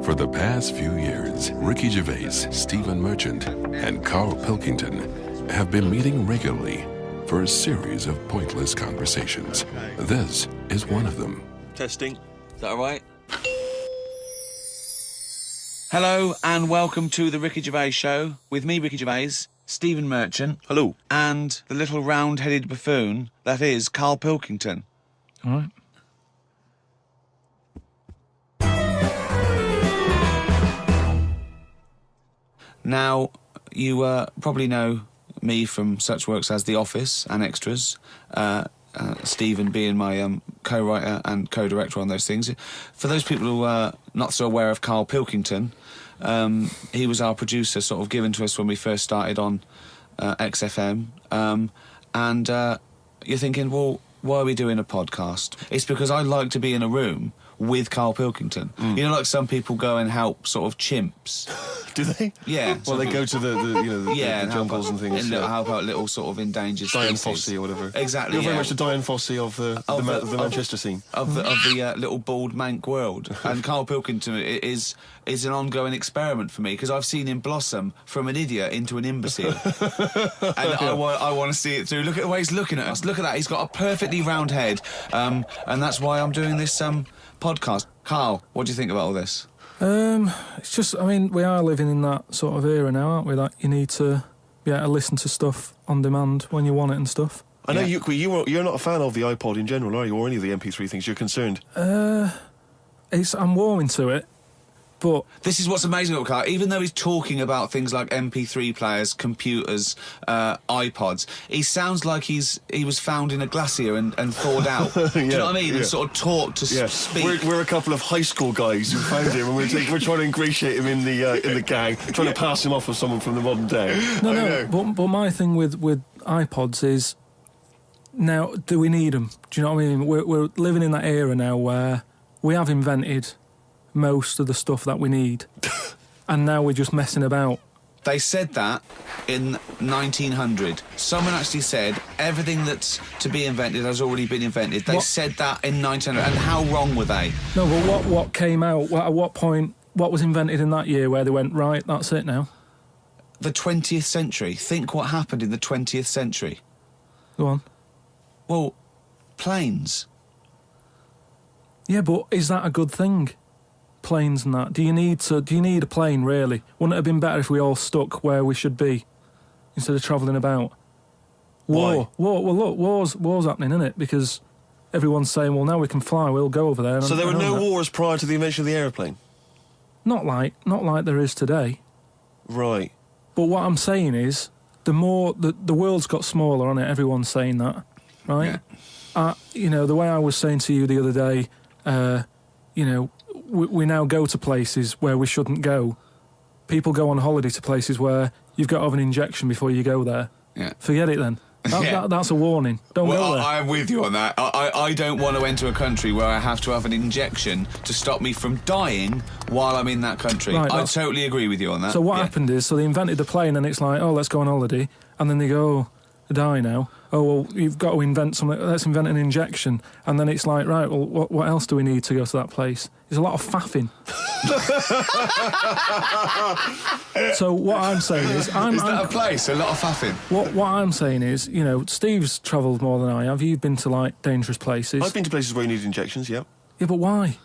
For the past few years, Ricky Gervais, Stephen Merchant, and Carl Pilkington have been meeting regularly for a series of pointless conversations. This is one of them. Testing. Is that all right? Hello and welcome to the Ricky Gervais Show with me, Ricky Gervais, Stephen Merchant. Hello. And the little round-headed buffoon that is Carl Pilkington. All right. Now, you probably know me from such works as The Office and Extras, Stephen being my co-writer and co-director on those things. For those people who are not so aware of Carl Pilkington, he was our producer, sort of given to us when we first started on XFM. And you're thinking, well, why are we doing a podcast? It's because I like to be in a room with Carl Pilkington. You know, like some people go and help sort of chimps. Do they? Yeah. Well, they go to the jungles and things. And help out little sort of endangered Diane species. Fossey or whatever. Exactly. You're very much the Diane Fossey of the Manchester scene. Of the little bald mank world. And Carl Pilkington is an ongoing experiment for me because I've seen him blossom from an idiot into an imbecile. And I want to see it through. Look at the way he's looking at us. Look at that. He's got a perfectly round head. And that's why I'm doing this podcast. Carl, what do you think about all this? It's just, I mean, we are living in that sort of era now, aren't we? That you need to be able to listen to stuff on demand when you want it and stuff. I know you're not a fan of the iPod in general, are you? Or any of the MP3 things? You're concerned? I'm warming to it, but this is what's amazing about Carl. Even though he's talking about things like MP3 players, computers, iPods, he sounds like he was found in a glacier and thawed out. Do you know what I mean? And sort of taught to speak. We're a couple of high school guys who found him, and we're trying to ingratiate him in the gang, trying to pass him off as someone from the modern day. But my thing with iPods is, now, do we need them? Do you know what I mean? We're living in that era now where we have invented most of the stuff that we need, and now we're just messing about. They said that in 1900. Someone actually said everything that's to be invented has already been invented. They said that in 1900, and how wrong were they? No, but what came out, at what point, what was invented in that year where they went, right, that's it now? The 20th century. Think what happened in the 20th century. Go on. Well, planes. Yeah, but is that a good thing? Planes and that. Do you need a plane, really? Wouldn't it have been better if we all stuck where we should be instead of travelling about? War. Well, look, war's happening, isn't it? Because everyone's saying, well, now we can fly, we'll go over there. So there were no wars prior to the invention of the aeroplane? Not like there is today. Right. But what I'm saying is, the world's got smaller on it, everyone's saying that, right? Yeah. The way I was saying to you the other day, we now go to places where we shouldn't go. People go on holiday to places where you've got to have an injection before you go there. Yeah. Forget it then. That's a warning. Don't go there. I'm with you on that. I don't want to enter a country where I have to have an injection to stop me from dying while I'm in that country. Right, I totally agree with you on that. So what happened is, they invented the plane and it's like, oh, let's go on holiday. And then they go, oh, I die now. Oh, well, you've got to invent something. Let's invent an injection. And then it's like, right, well, what else do we need to go to that place? There's a lot of faffing. So what I'm saying is... Is that a place? A lot of faffing? What I'm saying is, Steve's travelled more than I have. You've been to, dangerous places. I've been to places where you need injections, yeah. Yeah, but why?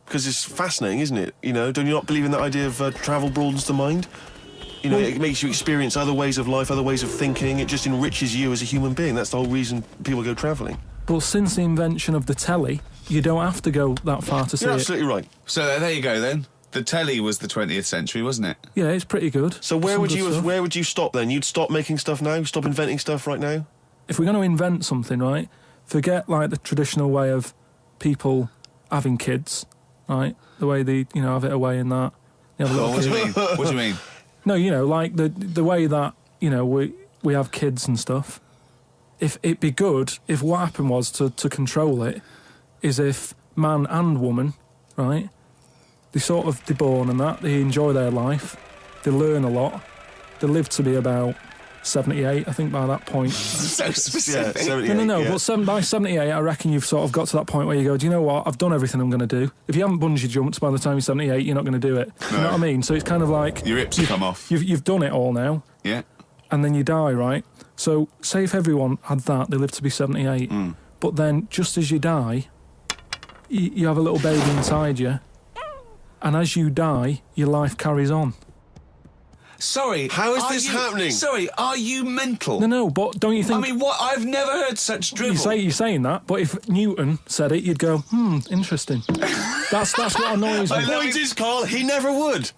Because it's fascinating, isn't it? Don't you not believe in that idea of travel broadens the mind? It makes you experience other ways of life, other ways of thinking. It just enriches you as a human being. That's the whole reason people go travelling. But since the invention of the telly, you don't have to go that far to see it. You're absolutely right. So there you go, then. The telly was the 20th century, wasn't it? Yeah, it's pretty good. So where would you stop, then? You'd stop making stuff now? Stop inventing stuff right now? If we're going to invent something, right, forget, the traditional way of people having kids, right? The way they, have it away and that. What do you mean? What do you mean? No, the way that, we have kids and stuff. If it'd be good if what happened was to control it is if man and woman, right, they're born and that, they enjoy their life, they learn a lot, they live to be about 78, I think, by that point. So specific. Yeah, 78, No. yeah. But by 78, I reckon you've sort of got to that point where you go, do you know what? I've done everything I'm going to do. If you haven't bungee jumped by the time you're 78, you're not going to do it. You know what I mean? So it's kind of like... Your hips come off. You've done it all now. Yeah. And then you die, right? So say if everyone had that, they live to be 78. But then just as you die, you have a little baby inside you. And as you die, your life carries on. Sorry. How is this happening? Sorry, are you mental? No, but don't you think... I mean, what? I've never heard such drivel. You're saying that, but if Newton said it, you'd go, interesting. That's what annoys me. The point is, Carl, he never would.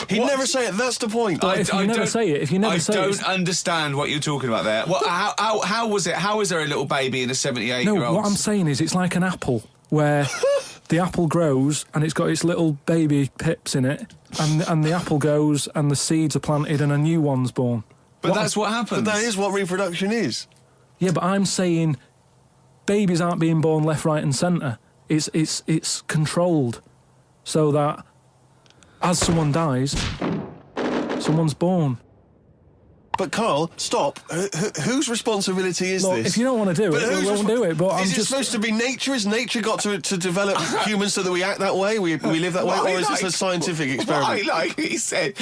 He'd never say it. That's the point. If you never say it, I don't understand what you're talking about there. How was it? How is there a little baby in a 78-year-old? No, what I'm saying is it's like an apple where the apple grows and it's got its little baby pips in it, and the apple goes and the seeds are planted and a new one's born. But that's what happens. But that is what reproduction is. Yeah, but I'm saying babies aren't being born left, right and centre. It's controlled so that as someone dies, someone's born. But Carl, stop. Whose responsibility is this? If you don't want to do it, we won't do it. But I'm is just it supposed to be nature? Has nature got to develop humans so that we act that way? We live that way? Or is this a scientific experiment? He said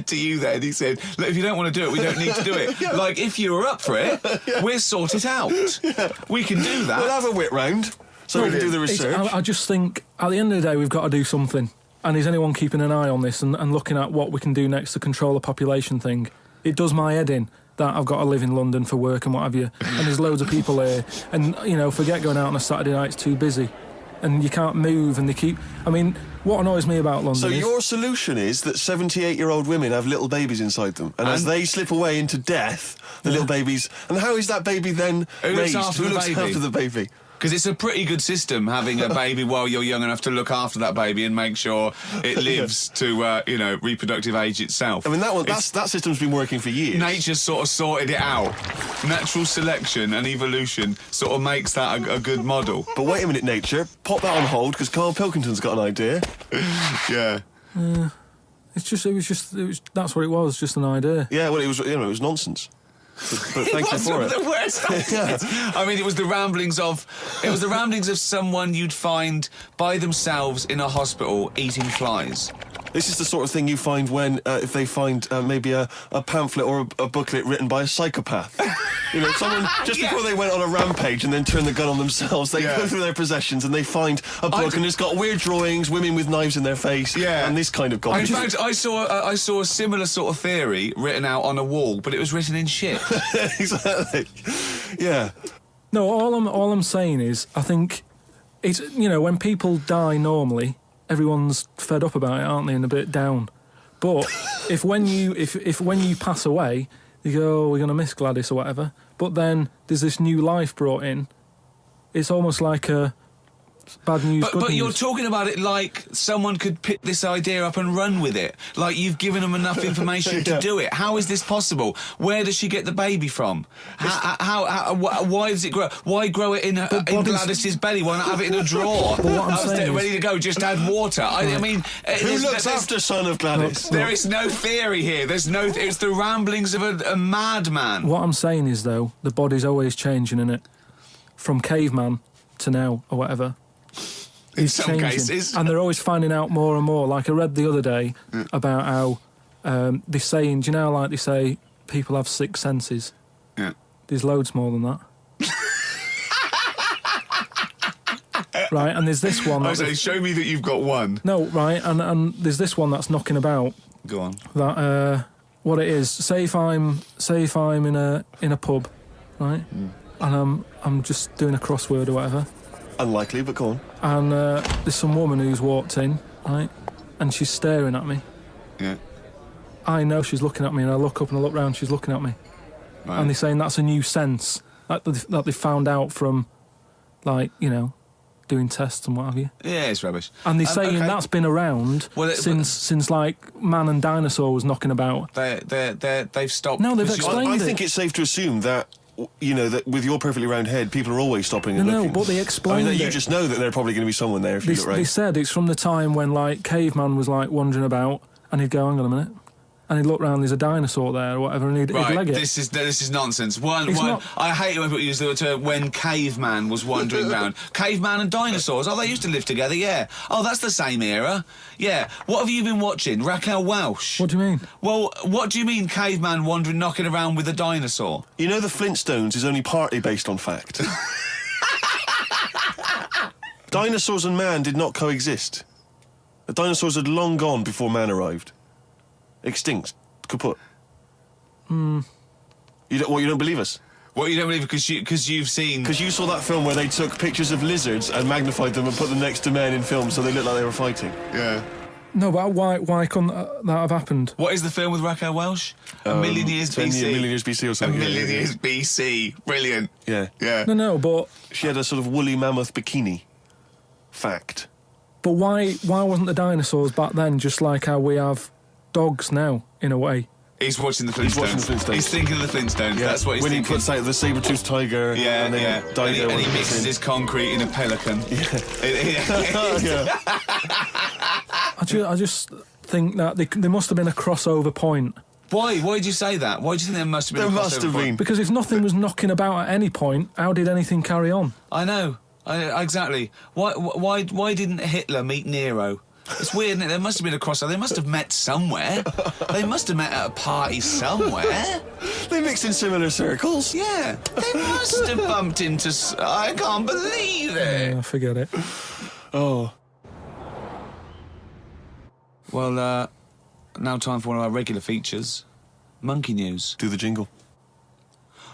to you then, he said, look, if you don't want to do it, we don't need to do it. Yeah. Like, if you're up for it, we'll sort it out. Yeah. We can do that. We'll have a whip round so we can do the research. I just think, at the end of the day, we've got to do something. And is anyone keeping an eye on this and looking at what we can do next to control the population thing? It does my head in that I've got to live in London for work and what have you, and there's loads of people here, and, forget going out on a Saturday night, it's too busy, and you can't move, and they keep... I mean, what annoys me about London So your solution is that 78-year-old women have little babies inside them, and as they slip away into death, the little babies... And how is that baby then raised? Who looks after the baby? Because it's a pretty good system, having a baby while you're young enough to look after that baby and make sure it lives to, reproductive age itself. I mean, that system's been working for years. Nature's sort of sorted it out. Natural selection and evolution sort of makes that a good model. But wait a minute, nature. Pop that on hold, because Carl Pilkington's got an idea. Yeah. That's what it was, just an idea. Yeah, well, it was nonsense. But thank you for it. The worst I mean, it was the ramblings of someone you'd find by themselves in a hospital eating flies. This is the sort of thing you find when, if they find maybe a pamphlet or a booklet written by a psychopath. Someone, just before they went on a rampage and then turned the gun on themselves, they go through their possessions and they find a book and it's got weird drawings, women with knives in their face, and this kind of garbage. In fact, I saw a similar sort of theory written out on a wall, but it was written in shit. Exactly. Yeah. No, all I'm saying is, I think it's, when people die normally, everyone's fed up about it, aren't they, and a bit down. But if when you pass away, you go, oh, we're going to miss Gladys or whatever, but then there's this new life brought in, it's almost like a bad news, good but news. you're talking about it like someone could pick this idea up and run with it. Like you've given them enough information to do it. How is this possible? Where does she get the baby from? Why does it grow? Why grow it in Gladys's belly? Why not have it in a drawer? But what I'm saying ready to go, just add water. I mean... Who looks after son of Gladys? There is no theory here. It's the ramblings of a madman. What I'm saying is, though, the body's always changing, innit? From caveman to now, or whatever. In some cases. And they're always finding out more and more. Like I read the other day about how they're saying, do you know, like they say, people have 6 senses. Yeah. There's loads more than that. Right, and there's this one... I say, show me that you've got one. No, right, and there's this one that's knocking about. Go on. That, what it is, say if I'm in a pub, right, and I'm just doing a crossword or whatever. Unlikely, but go on. And there's some woman who's walked in, right, and she's staring at me. Yeah. I know she's looking at me, and I look up and I look round, she's looking at me. Right. And they're saying that's a new sense that they found out from, like, doing tests and what have you. Yeah, it's rubbish. And they're saying that's been around since like man and dinosaur was knocking about. They've stopped. No, they've explained it. I think it's safe to assume that, that with your perfectly round head, people are always stopping and looking. No, but they explained it. You just know that there's probably going to be someone there if you look right. They said it's from the time when, like, caveman was, like, wandering about, and he'd go, hang on a minute, and he'd look round, there's a dinosaur there or whatever, and he'd leg it. This is nonsense. Not- I hate when people use the term when caveman was wandering round. Caveman and dinosaurs. Oh, they used to live together, yeah. Oh, that's the same era. Yeah. What have you been watching? Raquel Welch? What do you mean? Well, what do you mean caveman wandering, knocking around with a dinosaur? You know the Flintstones is only partly based on fact. Dinosaurs and man did not coexist. The dinosaurs had long gone before man arrived. Extinct. Kaput. You don't believe us? What, you don't believe because you've seen... Because you saw that film where they took pictures of lizards and magnified them and put them next to men in films so they looked like they were fighting. Yeah. No, but why couldn't that have happened? What is the film with Raquel Welch? A Million Years BC. A Million Years BC or something. A Million Years BC. Brilliant. Yeah. Yeah. No, but... She had a sort of woolly mammoth bikini. Fact. But why wasn't the dinosaurs back then just like how we have dogs now, in a way? He's watching the Flintstones. He's thinking of the Flintstones. Yeah. That's what he's when thinking. He puts out the saber-toothed tiger. Yeah, and then Dido and he mixes his concrete in a pelican. Yeah. I just think that there must have been a crossover point. Why? Why did you say that? Why do you think there must have been There a crossover must have point? been. Because if nothing was knocking about at any point, how did anything carry on? I know. Exactly. Why didn't Hitler meet Nero? It's weird, isn't it? There must have been a crossover. They must have met somewhere. They must have met at a party somewhere. They mixed in similar circles. Yeah. They must have bumped into... I can't believe it. Yeah, forget it. Oh. Well, now time for one of our regular features. Monkey News. Do the jingle.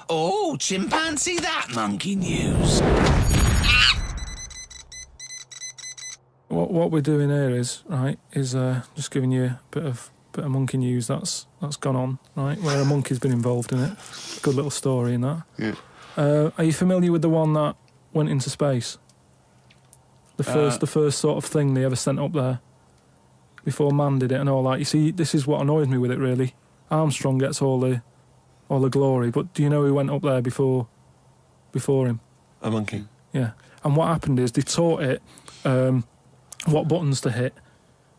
Oh, chimpanzee that monkey news. What we're doing here is just giving you a bit of monkey news that's gone on, right? Where a monkey's been involved in it. Good little story in that. Yeah. Are you familiar with the one that went into space? The first sort of thing they ever sent up there before man did it and all that. You see, this is what annoys me with it really. Armstrong gets all the glory, but do you know who went up there before him? A monkey. Yeah. And what happened is they taught it what buttons to hit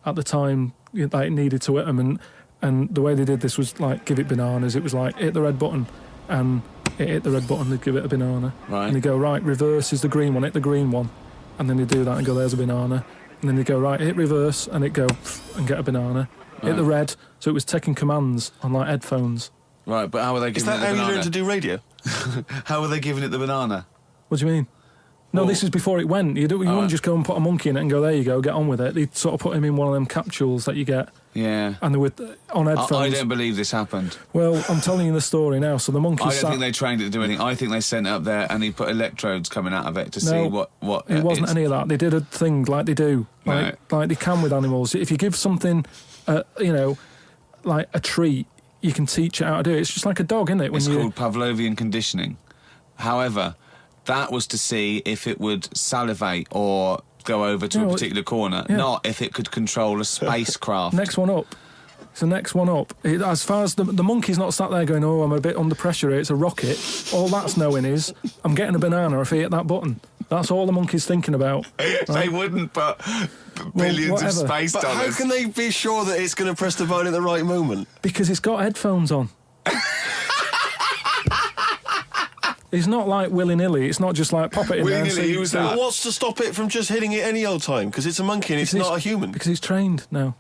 at the time it needed to hit them, and the way they did this was like give it bananas. It was like hit the red button, and it hit the red button, they'd give it a banana. Right. And they go, right, reverse is the green one, hit the green one. And then they do that and go, there's a banana. And then they go, right, hit reverse, and it go and get a banana. Right. Hit the red, so it was taking commands on like headphones. Right, but how were they giving it the banana? Is that how you learned to do radio? How were they giving it the banana? What do you mean? No, Well, this is before it went. You wouldn't just go and put a monkey in it and go, there you go, get on with it. They'd sort of put him in one of them capsules that you get. Yeah. And they were on headphones. I don't believe this happened. Well, I'm telling you the story now. So the monkey I don't think they trained it to do anything. I think they sent it up there and he put electrodes coming out of it to see what it wasn't any of that. They did a thing like they do, like they can with animals. If you give something, like a treat, you can teach it how to do it. It's just like a dog, isn't it? It's called Pavlovian conditioning. However, that was to see if it would salivate or go over to a particular corner, not if it could control a spacecraft. Next one up. It's the next one up. As far as the monkey's not sat there going, oh, I'm a bit under pressure here, it's a rocket. All that's knowing is, I'm getting a banana if I hit that button. That's all the monkey's thinking about. Right? They wouldn't put billions of space But dollars. how can they be sure that it's going to press the button at the right moment? Because it's got headphones on. It's not like willy-nilly. It's not just like pop it in there. Willy-nilly, who's that? But what's to stop it from just hitting it any old time? Because it's a monkey and it's not a human. Because he's trained now.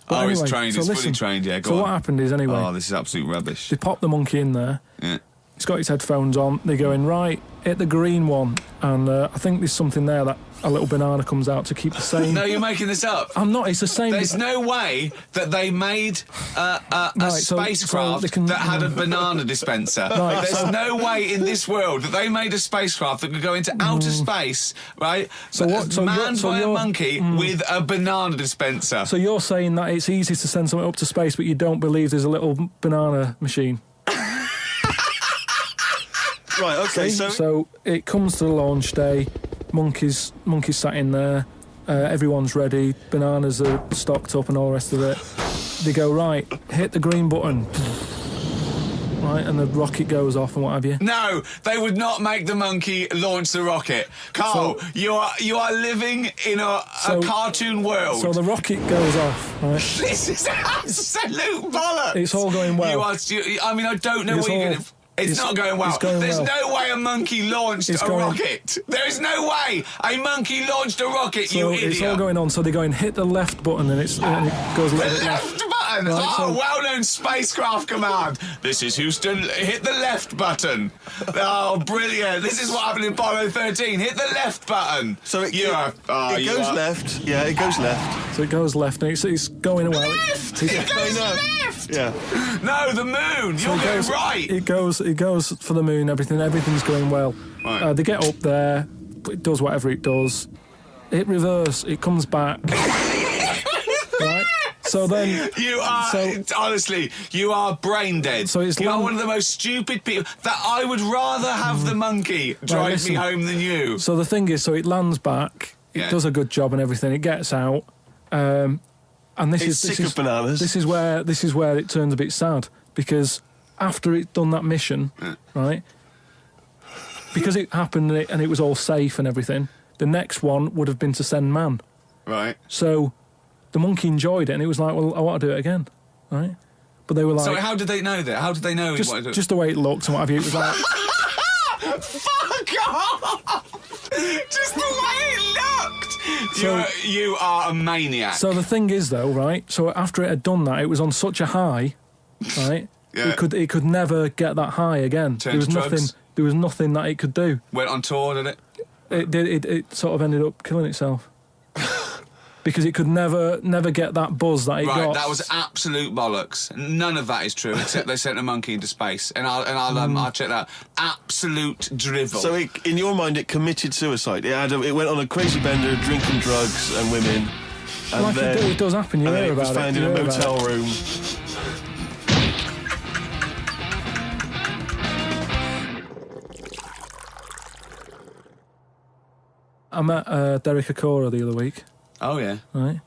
But He's anyway, trained. so He's listen, fully trained, yeah, go So on. what happened is, anyway... Oh, this is absolute rubbish. They pop the monkey in there. Yeah. He's got his headphones on. They go in, right, hit the green one. And I think there's something there that a little banana comes out to keep the same... No, you're making this up. I'm not, it's the same... There's no way that they made a spacecraft that had a banana dispenser. Right, There's no way in this world that they made a spacecraft that could go into outer space, right? Manned by a monkey with a banana dispenser. So you're saying that it's easy to send something up to space, but you don't believe there's a little banana machine? Right, okay, So it comes to the launch day, monkeys sat in there, everyone's ready, bananas are stocked up and all the rest of it. They go, right, hit the green button. right, and the rocket goes off and what have you. No, they would not make the monkey launch the rocket. Carl, you are living in a cartoon world. So the rocket goes off, right? This is absolute bollocks. It's all going well. I don't know what you're going to... It's not going well. There's no way a monkey launched a rocket. There is no way a monkey launched a rocket, you idiot. It's all going on, so they're going, hit the left button, and it goes a little bit left button? Right, well-known spacecraft command. This is Houston, hit the left button. Oh, brilliant. This is what happened in Apollo 13. Hit the left button. So it goes left. Yeah, it goes left. So it goes left, and it's going well. Left! It goes left! Yeah. No, the moon. You're going right. It goes for the moon, everything's going well. Right. They get up there, it does whatever it does. It reverse, it comes back. Right? So then... honestly, you are brain dead. So you are one of the most stupid people. That I would rather have the monkey drive me home than you. So the thing is, so it lands back, it does a good job and everything, it gets out, and this is sick of bananas. This is where it turns a bit sad, because after it done that mission, right, because it happened and it was all safe and everything, the next one would have been to send man. Right. So the monkey enjoyed it, and it was like, well, I want to do it again, right? But they were like... So how did they know that? How did they know he wanted to do it? Just the way it looked and what have you. It was like... Fuck off! Just the way it looked! You are a maniac. So the thing is, though, right, so after it had done that, it was on such a high, right? Yeah. It could never get that high again. There was nothing that it could do. Went on tour, did it? It did. It sort of ended up killing itself because it could never get that buzz that it got. Right, that was absolute bollocks. None of that is true, except they sent a monkey into space, and I'll check that. Absolute drivel. So in your mind, it committed suicide. It went on a crazy bender, drinking drugs and women. And like then, it does happen. You hear about it. It was found in a motel room. I met Derek Akora the other week. Oh, yeah. Right.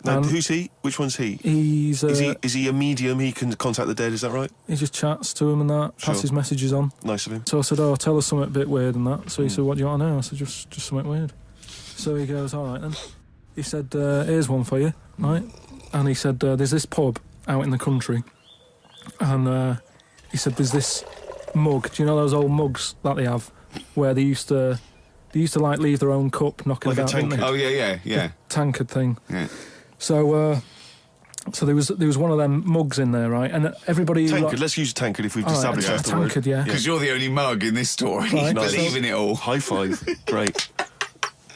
Now, who's he? Which one's he? Is he a medium? He can contact the dead, is that right? He just chats to him and that, passes messages on. Nice of him. So I said, tell us something a bit weird and that. So he said, what do you want to know? I said, just something weird. So he goes, all right then. He said, here's one for you, right? And he said, there's this pub out in the country. And he said, there's this mug. Do you know those old mugs that they have where they used to like leave their own cup knocking like about, didn't they? Oh yeah. The tankard thing. Yeah. So there was one of them mugs in there, right? And everybody... Tankard, let's use tankard if we've established that's the word. Tankard, yeah. Because you're the only mug in this story. Right. Believe in it all. High five. Great.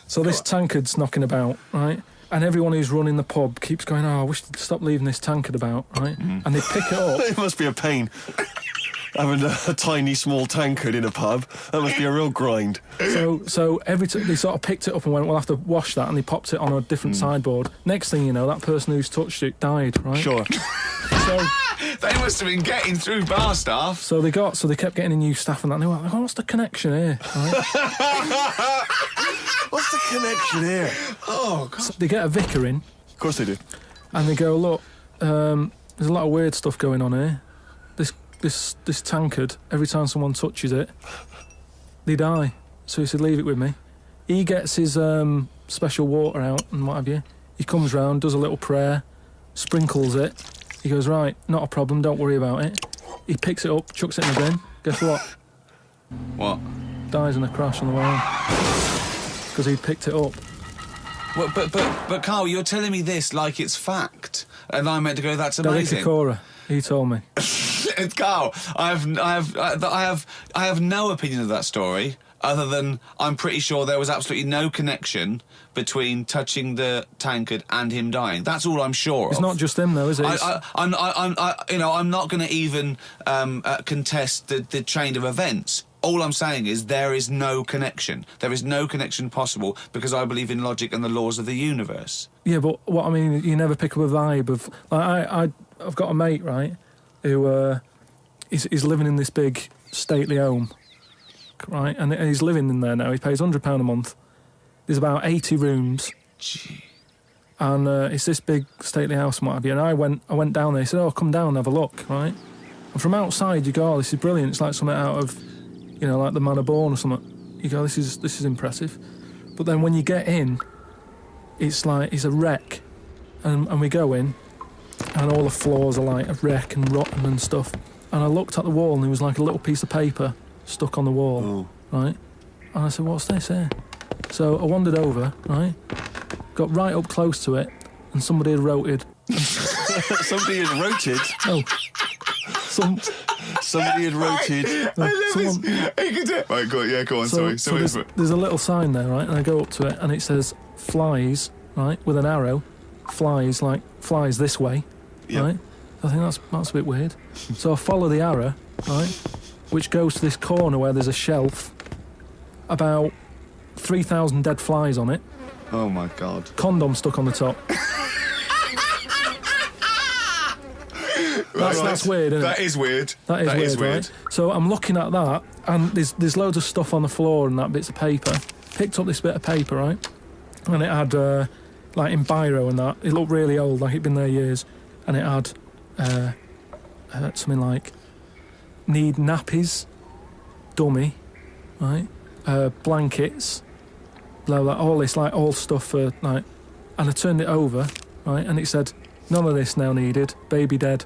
So this tankard's knocking about, right? And everyone who's running the pub keeps going, I wish they'd stop leaving this tankard about, right? And they pick it up. It must be a pain. Having a tiny, small tankard in a pub, that must be a real grind. So every time they sort of picked it up and went, we'll have to wash that, and they popped it on a different sideboard. Next thing you know, that person who's touched it died, right? Sure. So they must have been getting through bar staff. So they kept getting in new staff and that. And they were like, what's the connection here? Right? What's the connection here? Oh, God. So they get a vicar in. Of course they do. And they go, look, there's a lot of weird stuff going on here. This tankard, every time someone touches it, they die. So he said, leave it with me. He gets his special water out and what have you. He comes round, does a little prayer, sprinkles it. He goes, right, not a problem, don't worry about it. He picks it up, chucks it in the bin. Guess what? What? Dies in a crash on the way home. Because he picked it up. Well, but Carl, you're telling me this like it's fact, and I'm meant to go, that's amazing. Derek Akora, he told me. Carl, I have no opinion of that story other than I'm pretty sure there was absolutely no connection between touching the tankard and him dying. That's all I'm sure of. It's not just him though, is it? I'm not going to even contest the chain of events. All I'm saying is there is no connection. There is no connection possible because I believe in logic and the laws of the universe. Yeah, but what I mean, you never pick up a vibe of... Like, I've got a mate, right, who he's living in this big stately home, right, and he's living in there now. He pays £100 a month. There's about 80 rooms. Gee. And it's this big stately house and what have you. And I went down there. He said, come down and have a look, right? And from outside, you go, "Oh, this is brilliant. It's like something out of, you know, like the Man of Born or something." You go, "This is impressive." But then when you get in, it's like it's a wreck, and we go in, and all the floors are like a wreck and rotten and stuff. And I looked at the wall, and there was like a little piece of paper stuck on the wall, right? And I said, "What's this here?" So I wandered over, right? Got right up close to it, and somebody had wrote it. Somebody had wrote it. Oh, Somebody had wrote it. Right, go on. So there's a little sign there, right? And I go up to it, and it says "flies," right, with an arrow. Flies, like flies this way, right? I think that's a bit weird. So I follow the arrow, right, which goes to this corner where there's a shelf, about 3,000 dead flies on it. Oh my God. Condom stuck on the top. That's weird, isn't it? That is weird. That is weird. Right? So I'm looking at that, and there's loads of stuff on the floor and that bits of paper. Picked up this bit of paper, right, and it had like in biro and that. It looked really old, like it'd been there years, and it had something like need nappies, dummy, right, blankets, blah blah, all this like all stuff for like, and I turned it over, right, and it said none of this now needed, baby dead.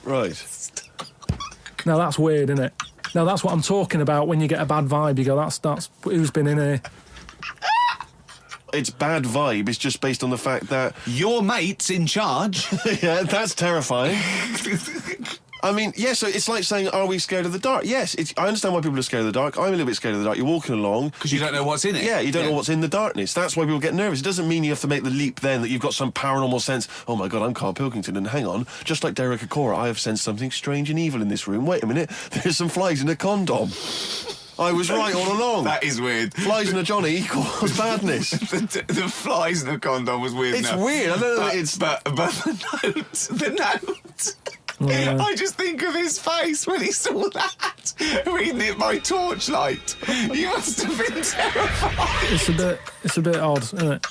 Right. Now that's weird, isn't it? Now that's what I'm talking about when you get a bad vibe. You go, that's who's been in here. Its bad vibe is just based on the fact that your mate's in charge. Yeah, that's terrifying. I mean, so it's like saying, are we scared of the dark? Yes, I understand why people are scared of the dark. I'm a little bit scared of the dark. You're walking along. Because you don't know what's in it. Yeah, you don't know what's in the darkness. That's why people get nervous. It doesn't mean you have to make the leap then that you've got some paranormal sense. Oh my God, I'm Carl Pilkington, and hang on, just like Derek Acora, I have sensed something strange and evil in this room. Wait a minute, there's some flies in a condom. I was right all along. That is weird. Flies in a Johnny equals badness. the flies in a condom was weird. It's weird. I don't know. But the note. Yeah. I just think of his face when he saw that, reading it by torchlight. You must have been terrified. It's a bit odd, isn't it?